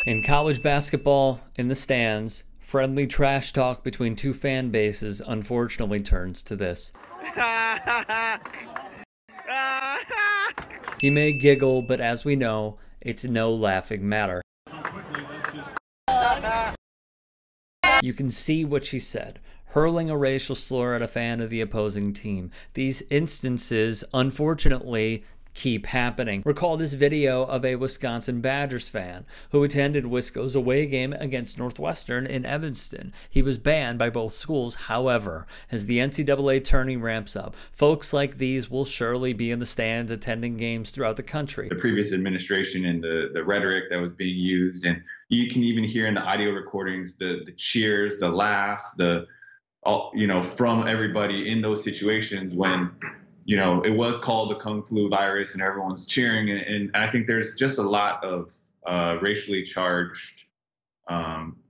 In college basketball, in the stands, friendly trash talk between two fan bases unfortunately turns to this. He may giggle, but as we know, it's no laughing matter. You can see what she said, hurling a racial slur at a fan of the opposing team. These instances, unfortunately, keep happening. Recall this video of a Wisconsin Badgers fan who attended Wisco's away game against Northwestern in Evanston. He was banned by both schools. However, as the NCAA tourney ramps up, folks like these will surely be in the stands attending games throughout the country. The previous administration and the rhetoric that was being used, and you can even hear in the audio recordings the cheers, the laughs, from everybody in those situations when it was called the Kung Flu virus and everyone's cheering. And I think there's just a lot of racially charged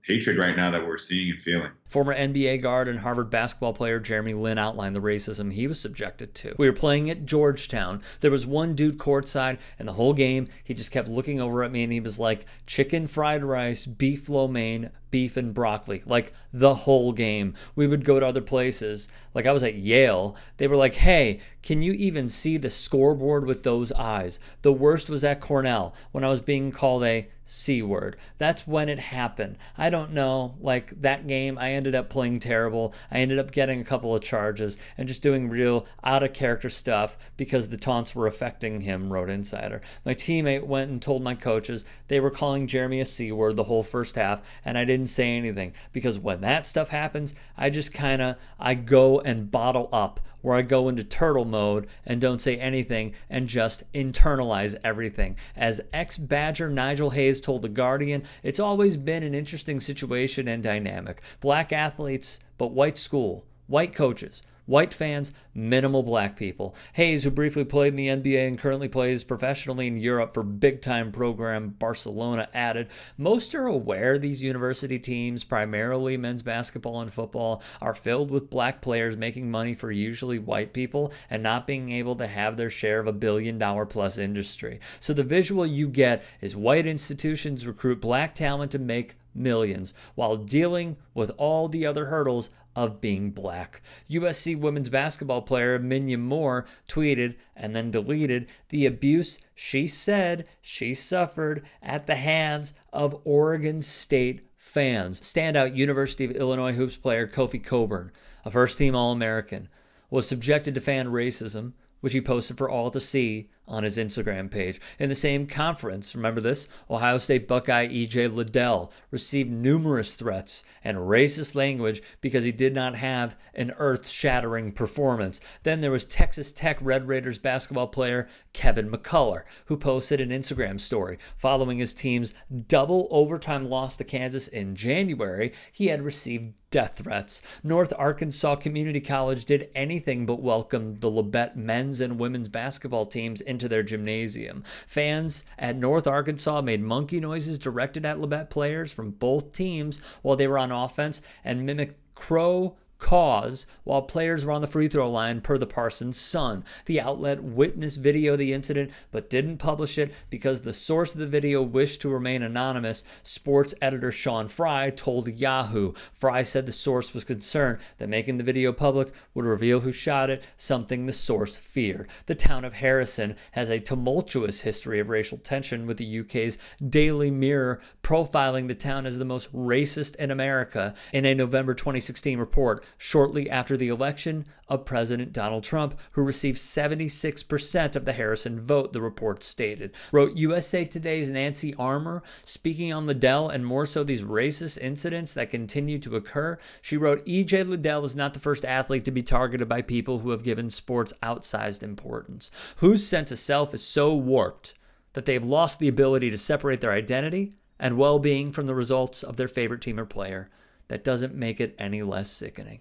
hatred right now that we're seeing and feeling. Former NBA guard and Harvard basketball player Jeremy Lin outlined the racism he was subjected to. We were playing at Georgetown. There was one dude courtside, and the whole game, he just kept looking over at me, and he was like, chicken fried rice, beef lo mein, beef and broccoli. Like, the whole game. We would go to other places. Like, I was at Yale. They were like, hey, can you even see the scoreboard with those eyes? The worst was at Cornell, when I was being called a C word. That's when it happened. I don't know, like, that game, I ended up playing terrible. I ended up getting a couple of charges and just doing real out-of-character stuff because the taunts were affecting him, wrote Insider. My teammate went and told my coaches they were calling Jeremy a C word the whole first half, and I didn't say anything because when that stuff happens, I just I go and bottle up, where I go into turtle mode and don't say anything and just internalize everything. As ex-Badger Nigel Hayes told The Guardian, it's always been an interesting situation and dynamic. Black athletes, but white school, white coaches, white fans, minimal black people. Hayes, who briefly played in the NBA and currently plays professionally in Europe for big-time program Barcelona, added, most are aware these university teams, primarily men's basketball and football, are filled with black players making money for usually white people and not being able to have their share of a billion-dollar-plus industry. So the visual you get is white institutions recruit black talent to make millions while dealing with all the other hurdles of being black. USC women's basketball player Minya Moore tweeted and then deleted the abuse she said she suffered at the hands of Oregon State fans. Standout University of Illinois hoops player Kofi Cockburn, a first-team All-American, was subjected to fan racism, which he posted for all to see on his Instagram page. In the same conference, remember this, Ohio State Buckeye E.J. Liddell received numerous threats and racist language because he did not have an earth-shattering performance. Then there was Texas Tech Red Raiders basketball player Kevin McCullough, who posted an Instagram story. Following his team's double overtime loss to Kansas in January, he had received death threats. North Arkansas Community College did anything but welcome the Labette men's and women's basketball teams into their gymnasium. Fans at North Arkansas made monkey noises directed at Labette players from both teams while they were on offense and mimicked crow caws while players were on the free throw line, per the Parsons Sun. The outlet witnessed video of the incident but didn't publish it because the source of the video wished to remain anonymous. Sports editor Sean Fry told Yahoo. Fry said the source was concerned that making the video public would reveal who shot it, something the source feared. The town of Harrison has a tumultuous history of racial tension, with the UK's Daily Mirror profiling the town as the most racist in America in a November 2016 report, shortly after the election of President Donald Trump, who received 76% of the Harrison vote, the report stated. Wrote USA Today's Nancy Armour, speaking on Liddell and more so these racist incidents that continue to occur. She wrote, E.J. Liddell is not the first athlete to be targeted by people who have given sports outsized importance, whose sense of self is so warped that they've lost the ability to separate their identity and well-being from the results of their favorite team or player. That doesn't make it any less sickening.